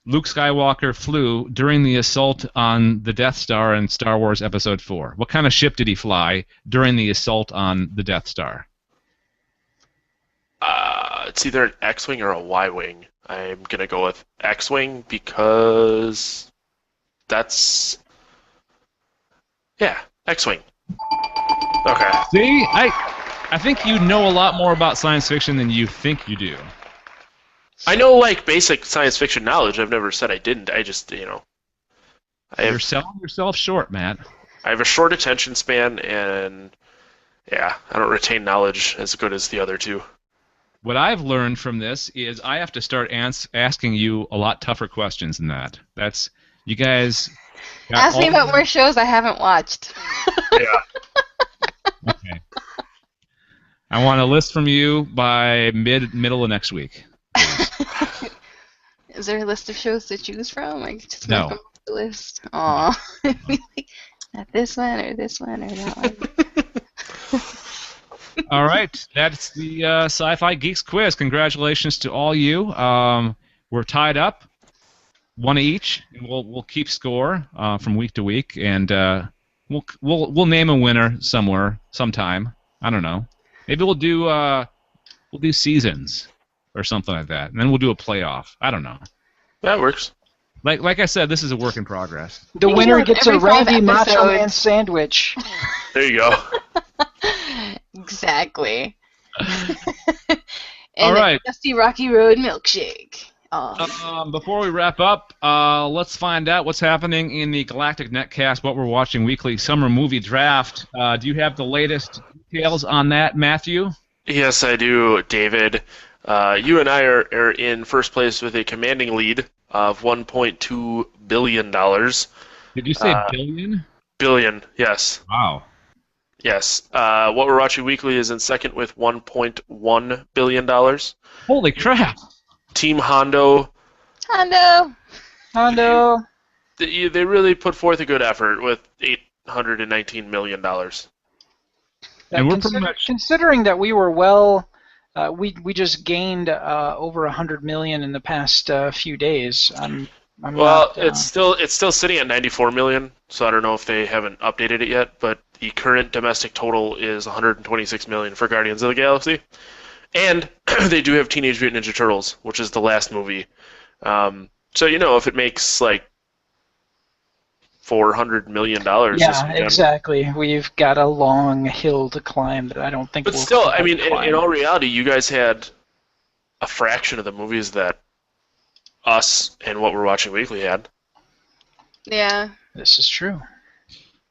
Luke Skywalker flew during the assault on the Death Star in Star Wars Episode 4? What kind of ship did he fly during the assault on the Death Star? It's either an X-Wing or a Y-Wing. I'm going to go with X-Wing because that's... Yeah, X-Wing. Okay. See, I think you know a lot more about science fiction than you think you do. I know, like, basic science fiction knowledge. I've never said I didn't. I just, You're selling yourself short, Matt. I have a short attention span, and, yeah, I don't retain knowledge as good as the other two. What I've learned from this is I have to start asking you a lot tougher questions than that. That's, you guys... Ask me about more shows I haven't watched. Yeah. Okay. I want a list from you by middle of next week. Is there a list of shows to choose from? I could just No. make them off the list. Aw. Not this one or this one or that one. All right, that's the Sci-Fi Geeks quiz. Congratulations to all you. We're tied up, one each. And we'll keep score from week to week, and we'll name a winner somewhere, sometime. I don't know. Maybe we'll do seasons or something like that, and then we'll do a playoff. I don't know. That works. Like I said, this is a work in progress. The winner gets a every 5 Randy Macho Man episodes. sandwich. There you go. Exactly. And All right. a Dusty Rocky Road milkshake. Oh. Before we wrap up, let's find out what's happening in the Galactic Netcast, what we're watching weekly summer movie draft. Do you have the latest details on that, Matthew? Yes, I do, David. You and I are in first place with a commanding lead of $1.2 billion. Did you say billion? Billion, yes. Wow. Yes. What we're watching weekly is in second with $1.1 billion. Holy crap! Team Hondo. Hondo. They really put forth a good effort with $819 million. And we're pretty much Considering that we were well, we just gained over 100 million in the past few days. It's still sitting at 94 million, so I don't know if they haven't updated it yet. But the current domestic total is 126 million for Guardians of the Galaxy, and they do have Teenage Mutant Ninja Turtles, which is the last movie. So if it makes like $400 million. Yeah, exactly. We've got a long hill to climb that I don't think. But we'll still, I mean, climb. in all reality, you guys had a fraction of the movies that us and what we're watching weekly had. Yeah. This is true.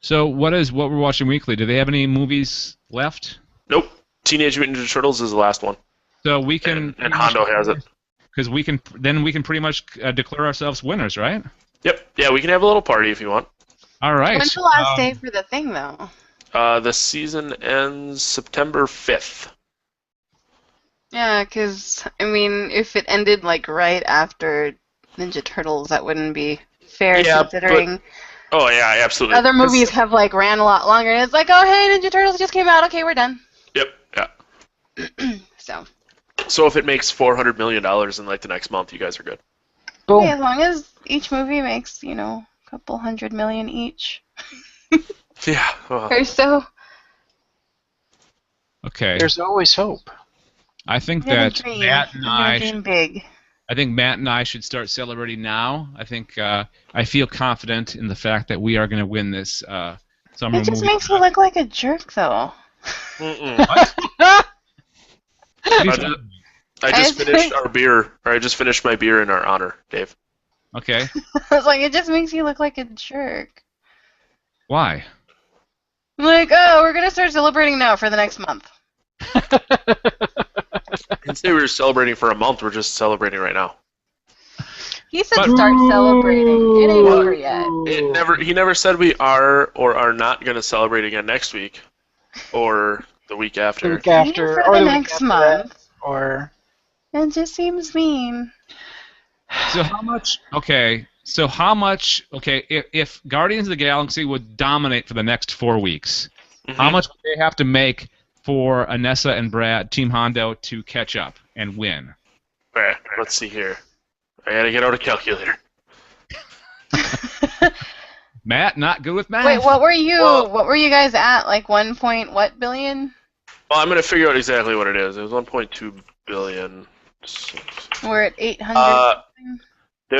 So what we're watching weekly? Do they have any movies left? Nope. Teenage Mutant Ninja Turtles is the last one. So we can and Hondo has it. Because we can pretty much declare ourselves winners, right? Yep. Yeah, we can have a little party if you want. All right. When's the last day for the thing, though? The season ends September 5th. Yeah, because, I mean, if it ended, like, right after Ninja Turtles, that wouldn't be fair, Yeah, considering Oh yeah, absolutely. Other movies have like ran a lot longer, and it's like, oh hey, Ninja Turtles just came out. Okay, we're done. Yep. Yeah. So. So if it makes $400 million in like the next month, you guys are good. Boom. Yeah, as long as each movie makes, a couple $100 million each. Yeah. Or so. Okay. There's always hope. I think I'm gonna that dream. Matt and I'm gonna dream big. I think Matt and I should start celebrating now. I think I feel confident in the fact that we are going to win this summer It just movie. makes you look like a jerk, though. Mm-mm. What? I just finished our beer, or I just finished my beer in our honor, Dave. Okay. I was like, it just makes you look like a jerk. Why? I'm like, oh, we're gonna start celebrating now for the next month. I didn't say we were celebrating for a month. We're just celebrating right now. He said start celebrating. It ain't over yet. He never said we are or are not going to celebrate again next week, or the week after. The week after, For or the the week next after month. that, or It just seems mean. So how much? Okay. So how much? Okay. If Guardians of the Galaxy would dominate for the next 4 weeks, how much would they have to make for Anessa and Brad, Team Hondo, to catch up and win? Alright, let's see here. I gotta get out a calculator. Matt, not good with math. Wait, what were you? Well- What were you guys at? Like 1 point what billion? Well, I'm gonna figure out exactly what it is. It was 1.2 billion. We're at 800. They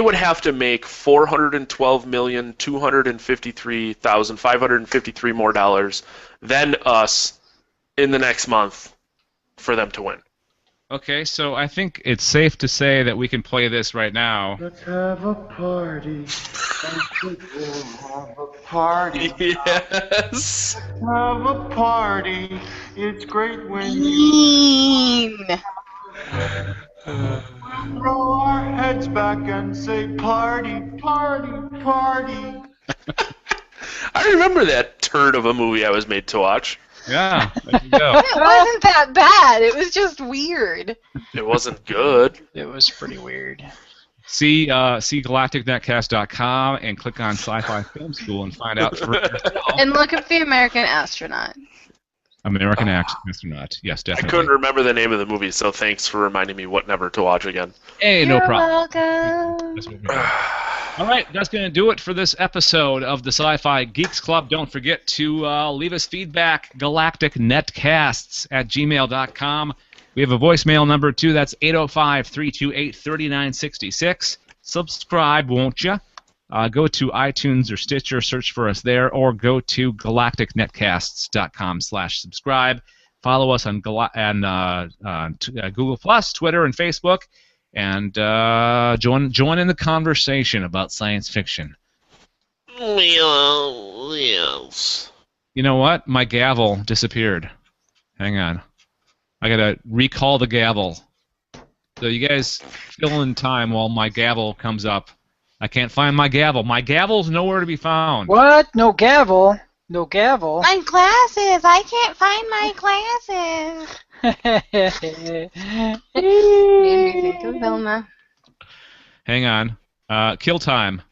would have to make $412,253,553 more dollars than us in the next month for them to win. Okay, so I think it's safe to say that we can play this right now. Let's have a party. Have a party. Yes. Have a party. It's great when you Mean. throw our heads back and say party, party, party. I remember that turd of a movie I was made to watch. Yeah, there you go. It wasn't that bad. It was just weird. It wasn't good. it was pretty weird. See galacticnetcast.com and click on Sci-Fi Film School and find out for yourself. And look up the American Astronaut. American Astronaut. Yes, I definitely. couldn't remember the name of the movie, so thanks for reminding me what never to watch again. Hey, no You're problem. welcome. That's what we do. All right, that's going to do it for this episode of the Sci-Fi Geeks Club. Don't forget to leave us feedback, galacticnetcasts@gmail.com. We have a voicemail number, too. That's 805-328-3966. Subscribe, won't you? Go to iTunes or Stitcher, search for us there, or go to galacticnetcasts.com/subscribe. Follow us on Google+, Twitter, and Facebook. And join in the conversation about science fiction. Yes. You know what? My gavel disappeared. Hang on. I gotta recall the gavel. So you guys fill in time while my gavel comes up. I can't find my gavel. My gavel's nowhere to be found. What? No gavel? No gavel? My glasses. I can't find my glasses. Made me think of Velma. Hang on. Kill time.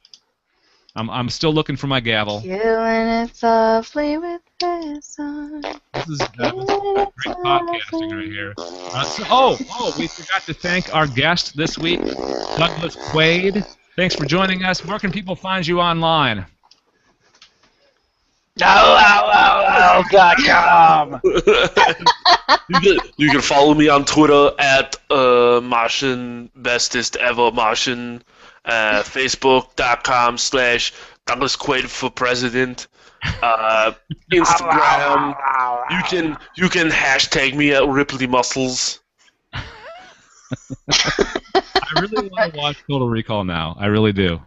I'm still looking for my gavel. Killing it softly with this song. This is great podcasting right here. We forgot to thank our guest this week, Douglas Quaid. Thanks for joining us. Where can people find you online? .com. You can follow me on Twitter at Martian Bestest Ever Martian, Facebook.com/Douglas Quaid for President, Instagram. You can hashtag me at Ripley Muscles. I really want to watch Total Recall now. I really do.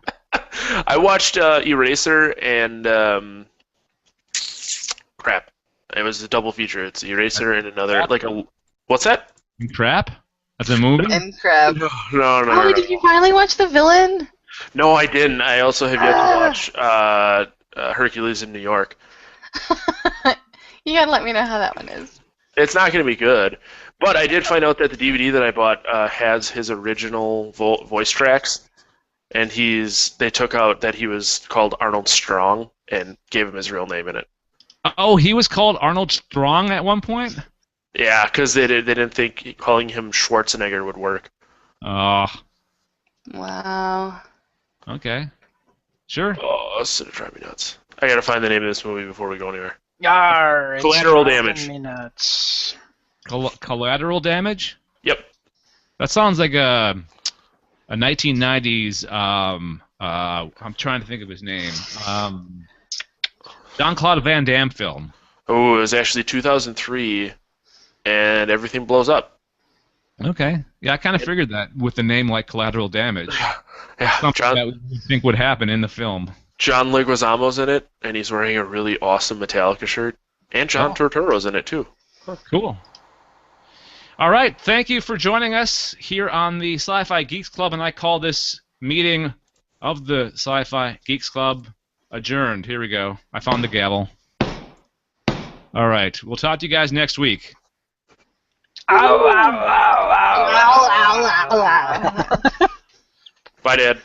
I watched Eraser and crap. It was a double feature. It's Eraser and another what's that? Crap? That's a movie? And crab. No. Oh, did you finally watch The Villain? No, I didn't. I also have yet to watch Hercules in New York. You gotta let me know how that one is. It's not going to be good, but I did find out that the DVD that I bought has his original voice tracks, and they took out that he was called Arnold Strong and gave him his real name in it. Oh, he was called Arnold Strong at one point? Yeah, because they didn't think calling him Schwarzenegger would work. Oh, Wow. okay. Sure. Oh, this is gonna drive me nuts. I gotta find the name of this movie before we go anywhere. Yar, it's Collateral driving Damage. me nuts. Collateral Damage? Yep. That sounds like a 1990s. I'm trying to think of his name. Jean-Claude Van Damme film. Oh, it was actually 2003, and everything blows up. Okay. Yeah, I kind of figured that with the name like Collateral Damage. Yeah, Something that we think would happen in the film. John Leguizamo's in it, and he's wearing a really awesome Metallica shirt. And John Turturro's in it, too. Cool. All right. Thank you for joining us here on the Sci-Fi Geeks Club, and I call this meeting of the Sci-Fi Geeks Club adjourned. Here we go. I found the gavel. All right. We'll talk to you guys next week. Ow, ow, ow, ow, Ow, ow, ow, ow. Bye, Dad.